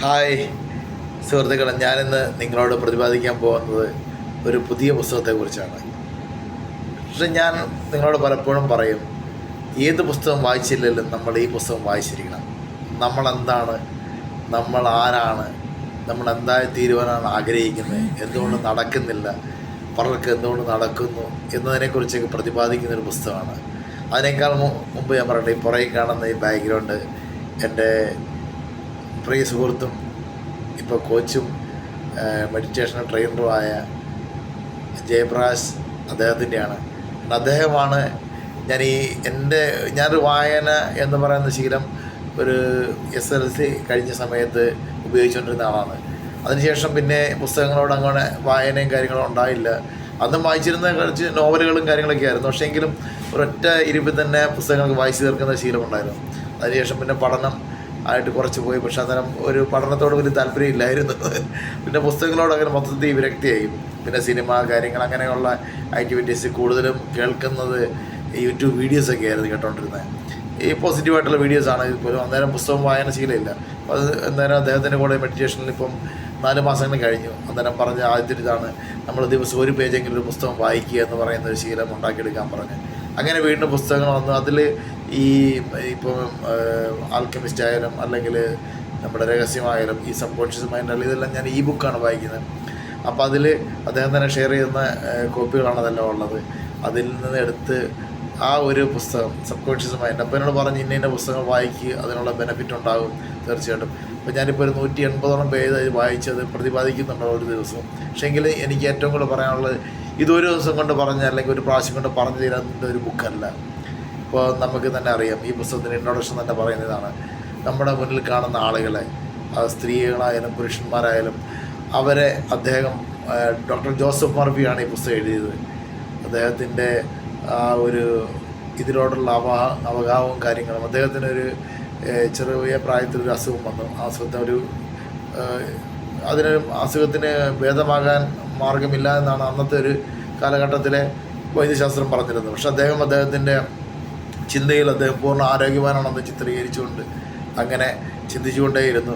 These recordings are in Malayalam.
ഹായ് സുഹൃത്തുക്കളെ, ഞാനിന്ന് നിങ്ങളോട് പ്രതിപാദിക്കാൻ പോകുന്നത് ഒരു പുതിയ പുസ്തകത്തെക്കുറിച്ചാണ്. പക്ഷെ ഞാൻ നിങ്ങളോട് പലപ്പോഴും പറയും, ഏത് പുസ്തകം വായിച്ചില്ലെങ്കിലും നമ്മൾ ഈ പുസ്തകം വായിച്ചിരിക്കണം. നമ്മളെന്താണ്, നമ്മൾ ആരാണ്, നമ്മൾ എന്തായി തീരുവാനാണ് ആഗ്രഹിക്കുന്നത്, എന്തുകൊണ്ട് നടക്കുന്നില്ല, പലർക്ക് എന്തുകൊണ്ട് നടക്കുന്നു എന്നതിനെക്കുറിച്ചൊക്കെ പ്രതിപാദിക്കുന്നൊരു പുസ്തകമാണ്. അതിനേക്കാൾ മുമ്പ് ഞാൻ പറയട്ടെ, ഈ പുറകെ കാണുന്ന ഈ ബാക്ക്ഗ്രൗണ്ട് എൻ്റെ പ്രിയ സുഹൃത്തും ഇപ്പോൾ കോച്ചും മെഡിറ്റേഷൻ ട്രെയിനറുമായ ജയപ്രകാശ് അദ്ദേഹത്തിൻ്റെയാണ്. അദ്ദേഹമാണ് ഞാനൊരു വായന എന്ന് പറയുന്ന ശീലം ഒരു SLC കഴിഞ്ഞ സമയത്ത് ഉപയോഗിച്ചുകൊണ്ടിരുന്ന ആളാണ്. അതിനുശേഷം പിന്നെ പുസ്തകങ്ങളോട് അങ്ങനെ വായനയും കാര്യങ്ങളും ഉണ്ടായില്ല. അന്നും വായിച്ചിരുന്ന കുറച്ച് നോവലുകളും കാര്യങ്ങളൊക്കെ ആയിരുന്നു. പക്ഷേ എങ്കിലും ഒരൊറ്റ ഇരിപ്പിൽ തന്നെ പുസ്തകങ്ങൾക്ക് വായിച്ചു തീർക്കുന്ന ശീലമുണ്ടായിരുന്നു. അതിനുശേഷം പിന്നെ പഠനം ആയിട്ട് കുറച്ച് പോയി. പക്ഷേ അന്നേരം ഒരു പഠനത്തോട് വലിയ താല്പര്യമില്ലായിരുന്നു. പിന്നെ പുസ്തകങ്ങളോട് അങ്ങനെ മൊത്തത്തിൽ വിരക്തിയായി. പിന്നെ സിനിമ കാര്യങ്ങൾ അങ്ങനെയുള്ള ആക്ടിവിറ്റീസ് കൂടുതലും കേൾക്കുന്നത് യൂട്യൂബ് വീഡിയോസൊക്കെ ആയിരുന്നു കേട്ടോണ്ടിരുന്നത്. ഈ പോസിറ്റീവായിട്ടുള്ള വീഡിയോസാണ് ഇപ്പോഴും. അന്നേരം പുസ്തകം വായന ശീലമില്ല. അപ്പോൾ അത് അന്നേരം അദ്ദേഹത്തിൻ്റെ കൂടെ മെഡിറ്റേഷനിൽ ഇപ്പം 4 മാസങ്ങൾ കഴിഞ്ഞു. അന്നേരം പറഞ്ഞ ആദ്യത്തെ ഇതാണ്, നമ്മൾ ദിവസം ഒരു പേജെങ്കിലും ഒരു പുസ്തകം വായിക്കുക എന്ന് പറയുന്ന ഒരു ശീലം ഉണ്ടാക്കിയെടുക്കാൻ പറഞ്ഞ്. അങ്ങനെ വീണ്ടും പുസ്തകങ്ങൾ വന്നു. അതിൽ ഇപ്പം ആൽക്കെമിസ്റ്റ് ആയാലും അല്ലെങ്കിൽ നമ്മുടെ രഹസ്യമായാലും ഈ സബ് കോൺഷ്യസ് മൈൻഡ് ഇതെല്ലാം ഞാൻ ബുക്കാണ് വായിക്കുന്നത്. അപ്പോൾ അതിൽ അദ്ദേഹം തന്നെ ഷെയർ ചെയ്യുന്ന കോപ്പികളാണ് അതെല്ലാം ഉള്ളത്. അതിൽ നിന്ന് എടുത്ത് ആ ഒരു പുസ്തകം സബ് കോൺഷ്യസ് മൈൻഡ്, അപ്പോൾ എന്നോട് പറഞ്ഞ് ഇന്ന പുസ്തകങ്ങൾ വായിക്കുക, അതിനുള്ള ബെനിഫിറ്റ് ഉണ്ടാകും തീർച്ചയായിട്ടും. അപ്പോൾ ഞാനിപ്പോൾ ഒരു 180ഓളം പേജ് അത് വായിച്ചത് പ്രതിപാദിക്കുന്നുണ്ട് ഒരു ദിവസവും. പക്ഷേ എങ്കിൽ എനിക്ക് ഏറ്റവും കൂടുതൽ പറയാനുള്ളത്, ഇതൊരു ദിവസം കൊണ്ട് പറഞ്ഞ അല്ലെങ്കിൽ ഒരു പ്രാവശ്യം കൊണ്ട് പറഞ്ഞു തീരുന്ന ഒരു ബുക്കല്ല. ഇപ്പോൾ നമുക്ക് തന്നെ അറിയാം, ഈ പുസ്തകത്തിൻ്റെ ഇൻട്രൊഡക്ഷൻ തന്നെ പറയുന്നതാണ്, നമ്മുടെ മുന്നിൽ കാണുന്ന ആളുകളെ, സ്ത്രീകളായാലും പുരുഷന്മാരായാലും അവരെ അദ്ദേഹം ഡോക്ടർ ജോസഫ് മർഫിയാണ് ഈ പുസ്തകം എഴുതിയത്. അദ്ദേഹത്തിൻ്റെ ആ ഒരു ഇതിനോടുള്ള അവഗാഹവും കാര്യങ്ങളും, അദ്ദേഹത്തിനൊരു ചെറിയ പ്രായത്തിലൊരു അസുഖം വന്നു. അസുഖത്തിന് ഭേദമാകാൻ മാർഗമില്ല എന്നാണ് അന്നത്തെ ഒരു കാലഘട്ടത്തിലെ വൈദ്യശാസ്ത്രം പറഞ്ഞിരുന്നത്. പക്ഷെ അദ്ദേഹത്തിൻ്റെ ചിന്തയിൽ അദ്ദേഹം പൂർണ്ണ ആരോഗ്യവാനാണെന്ന് ചിത്രീകരിച്ചുകൊണ്ട് അങ്ങനെ ചിന്തിച്ചുകൊണ്ടേയിരുന്നു.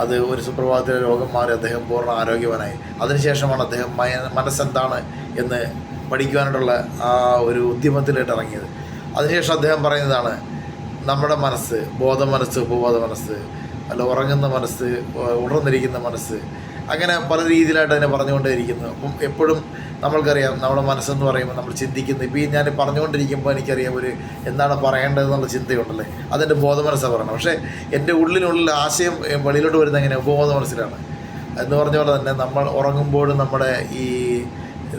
അത് ഒരു സുപ്രഭാതത്തിലെ രോഗം മാറി അദ്ദേഹം പൂർണ്ണ ആരോഗ്യവാനായി. അതിനുശേഷമാണ് അദ്ദേഹം മനസ്സെന്താണ് എന്ന് പഠിക്കുവാനായിട്ടുള്ള ആ ഒരു ഉദ്യമത്തിലായിട്ട് ഇറങ്ങിയത്. അതിനുശേഷം അദ്ദേഹം പറയുന്നതാണ്, നമ്മുടെ മനസ്സ്, ബോധ മനസ്സ്, ഉപബോധ മനസ്സ്, അല്ല ഉറങ്ങുന്ന മനസ്സ്, ഉണർന്നിരിക്കുന്ന മനസ്സ്, അങ്ങനെ പല രീതിയിലായിട്ട് അതിനെ പറഞ്ഞുകൊണ്ടേയിരിക്കുന്നു. അപ്പം എപ്പോഴും നമ്മൾക്കറിയാം, നമ്മുടെ മനസ്സെന്ന് പറയുമ്പോൾ നമ്മൾ ചിന്തിക്കുന്നത്, ഇപ്പോൾ ഞാൻ പറഞ്ഞുകൊണ്ടിരിക്കുമ്പോൾ എനിക്കറിയാം എന്താണ് പറയേണ്ടതെന്നുള്ള ചിന്തയുണ്ടല്ലേ, അതെൻ്റെ ബോധ മനസ്സാണ് പറയണം. പക്ഷേ എൻ്റെ ഉള്ളിലുള്ള ആശയം വെളിയിലോട്ട് വരുന്നത് എങ്ങനെ, ഉപബോധ മനസ്സിലാണ്. എന്ന് പറഞ്ഞ പോലെ തന്നെ നമ്മൾ ഉറങ്ങുമ്പോഴും നമ്മുടെ ഈ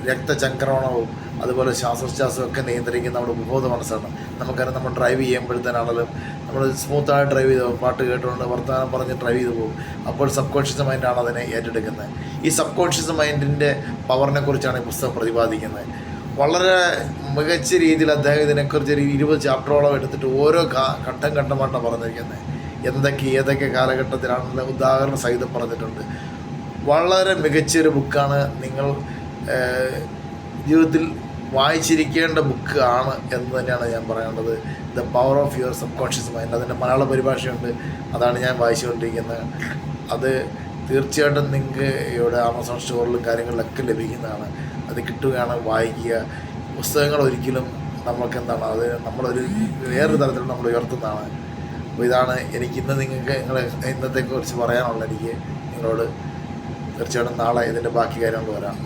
രക്തചംക്രമണവും അതുപോലെ ശ്വാസോച്ഛ്വാസവും ഒക്കെ നിയന്ത്രിക്കുന്ന നമ്മുടെ ഉപബോധ മനസ്സാണ്. നമുക്കറിയാം, നമ്മൾ ഡ്രൈവ് ചെയ്യുമ്പോഴത്തേനാണെങ്കിലും നമ്മൾ സ്മൂത്തായി ഡ്രൈവ് ചെയ്ത് പാട്ട് കേട്ടുകൊണ്ട് വർത്തമാനം പറഞ്ഞ് ഡ്രൈവ് ചെയ്ത് പോകും. അപ്പോൾ സബ് കോൺഷ്യസ് മൈൻഡാണ് അതിനെ ഏറ്റെടുക്കുന്നത്. ഈ സബ് കോൺഷ്യസ് മൈൻഡിൻ്റെ പവറിനെ കുറിച്ചാണ് ഈ പുസ്തകം പ്രതിപാദിക്കുന്നത്. വളരെ മികച്ച രീതിയിൽ അദ്ദേഹം ഇതിനെക്കുറിച്ച് ഒരു 20 ചാപ്റ്ററോളം എടുത്തിട്ട് ഓരോ ഘട്ടമായിട്ടാണ് പറഞ്ഞിരിക്കുന്നത്. ഏതൊക്കെ കാലഘട്ടത്തിലാണെന്ന് ഉദാഹരണ സഹിതം പറഞ്ഞിട്ടുണ്ട്. വളരെ മികച്ചൊരു ബുക്കാണ്. നിങ്ങൾ ജീവിതത്തിൽ വായിച്ചിരിക്കേണ്ട ബുക്ക് ആണ് എന്ന് തന്നെയാണ് ഞാൻ പറയേണ്ടത്. The power of your sub conscious mind, അതിൻ്റെ മലയാള പരിഭാഷയുണ്ട്. അതാണ് ഞാൻ വായിച്ചുകൊണ്ടിരിക്കുന്നത്. അത് തീർച്ചയായിട്ടും നിങ്ങൾക്ക് ഇവിടെ ആമസോൺ സ്റ്റോറിലും കാര്യങ്ങളിലൊക്കെ ലഭിക്കുന്നതാണ്. അത് കിട്ടുകയാണ്, വായിക്കുക. പുസ്തകങ്ങൾ ഒരിക്കലും നമുക്കെന്താണ്, അത് നമ്മളൊരു വേറൊരു തരത്തിൽ നമ്മൾ ഉയർത്തുന്നതാണ്. അപ്പോൾ ഇതാണ് എനിക്ക് ഇന്നത്തെക്കുറിച്ച് പറയാനുള്ളത്. എനിക്ക് നിങ്ങളോട് തീർച്ചയായിട്ടും നാളെ ഇതിൻ്റെ ബാക്കി കാര്യങ്ങൾ വരാം.